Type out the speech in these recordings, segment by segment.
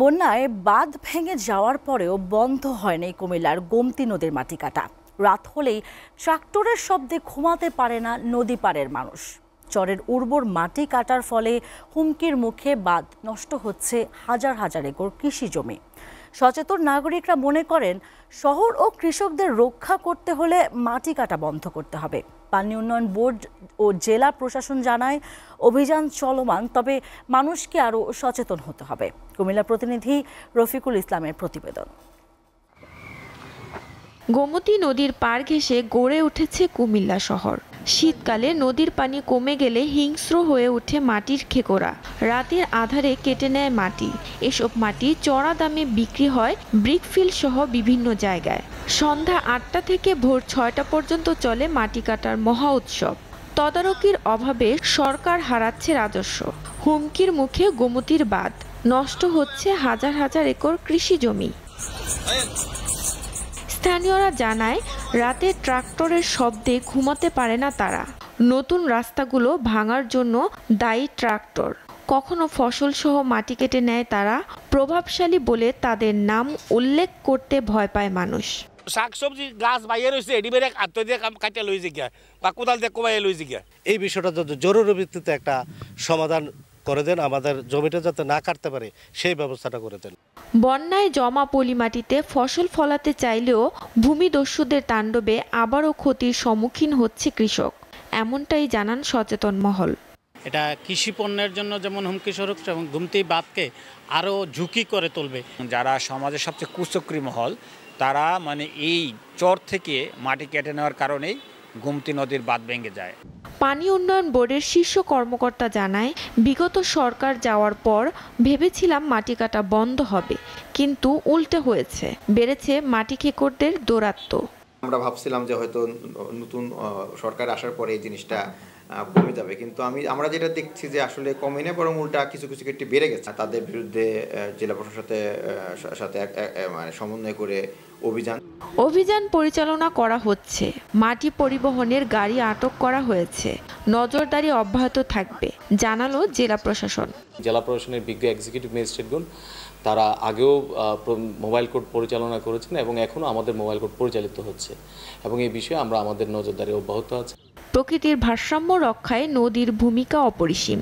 বন্যায় বাঁধ ভেঙে যাওয়ার পরেও বন্ধ হয়নি কুমিল্লার গোমতী নদীর মাটি কাটা। রাত হলেই ট্রাক্টরের শব্দে ঘুমাতে পারে না নদী পাড়ের মানুষ। চরের উর্বর মাটি কাটার ফলে হুমকির মুখে বাঁধ নষ্ট হচ্ছে হাজার হাজার একর কৃষি জমি। সচেতন নাগরিকরা মনে করেন শহর ও কৃষকদের রক্ষা করতে হলে মাটি কাটা বন্ধ করতে হবে। পানি উন্নয়ন বোর্ড ও জেলা প্রশাসন জানায় অভিযান চলমান, তবে মানুষকে আরও সচেতন হতে হবে। কুমিল্লা প্রতিনিধি রফিকুল ইসলামের প্রতিবেদন। গোমতী নদীর পাড় ঘেঁষে গড়ে উঠেছে কুমিল্লা শহর। শীতকালে নদীর পানি কমে গেলে হিংস্র হয়ে ওঠে মাটির খেকোরা। রাতের আধারে কেটে নেয় মাটি। এসব মাটি চড়া দামে বিক্রি হয় ব্রিকফিল্ড সহ বিভিন্ন জায়গায়। সন্ধ্যা ৮টা থেকে ভোর ৬টা পর্যন্ত চলে মাটি কাটার মহা উৎসব। তদারকির অভাবে সরকার হারাচ্ছে রাজস্ব। হুমকির মুখে গোমতীর বাঁধ, নষ্ট হচ্ছে হাজার হাজার একর কৃষি জমি। স্থানীয়রা জানায় রাতে ট্রাক্টরের শব্দে ঘুমাতে পারে না তারা। নতুন রাস্তাগুলো ভাঙার জন্য দায়ী ট্রাক্টর। কখনো ফসল সহ মাটি কেটে নেয় তারা। প্রভাবশালী বলে তাদের নাম উল্লেখ করতে ভয় পায় মানুষ। শাকসবজি গাছ বাইরে রয়েছে, এটি বেড়ে আত্ম দিয়ে কাটে লইছে গিয়া বা কোদাল দিয়ে কোবাই লইছে গিয়া। এই বিষয়টা যদি জরুরি ভিত্তিতে একটা সমাধান করে দেন, আমাদের জমিটা যাতে না কাটতে পারে সেই ব্যবস্থাটা করে দেন। বন্যায় জমা পলি মাটিতে ফসল ফলাতে চাইলেও ভূমিদস্যুদের তাণ্ডবে আবারও ক্ষতির সম্মুখীন হচ্ছে কৃষক, এমনটাই জানান সচেতন মহল। এটা কৃষি পণ্যের জন্য যেমন হুমকি স্বরূপ এবং গোমতী বাঁধকে আরও ঝুঁকি করে তুলবে। যারা সমাজের সবচেয়ে কুচক্রী মহল, তারা এই চর থেকে মাটি কেটে নেওয়ার কারণেই গোমতী নদীর বাঁধ ভেঙে যায়। পানি উন্নয়ন বোর্ডের শীর্ষ কর্মকর্তা জানায়, বিগত সরকার যাওয়ার পর ভেবেছিলাম মাটি কাটা বন্ধ হবে, কিন্তু উল্টে হয়েছে। বেড়েছে মাটি খেকোরদের দৌরাত্ম্য। আমরা ভাবছিলাম যে হয়তো নতুন সরকার আসার পরে এই জিনিসটা কমে যাবে, কিন্তু আমরা যেটা দেখছি যে আসলে কমে না, বরং উল্টা কিছু কিছু ক্ষেত্রে বেড়ে গেছে। তাদের বিরুদ্ধে জেলা প্রশাসনের সাথে সমন্বয় করে অভিযান পরিচালনা করা হচ্ছে। মাটি পরিবহনের গাড়ি আটক করা হয়েছে। নজরদারি অব্যাহত থাকবে, জানালো জেলা প্রশাসন। জেলা প্রশাসনের বিজ্ঞ এক্সিকিউটিভ ম্যাজিস্ট্রেটগণ তারা আগেও মোবাইল কোর্ট পরিচালনা করেছেন এবং এখনও আমাদের মোবাইল কোর্ট পরিচালিত হচ্ছে এবং এই বিষয়ে আমরা আমাদের নজরদারি অব্যাহত আছে। প্রকৃতির ভারসাম্য রক্ষায় নদীর ভূমিকা অপরিসীম।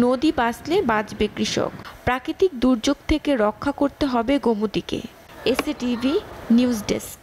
নদী বাঁচলে বাঁচবে কৃষক। প্রাকৃতিক দুর্যোগ থেকে রক্ষা করতে হবে গোমতীকে। SATV news desk.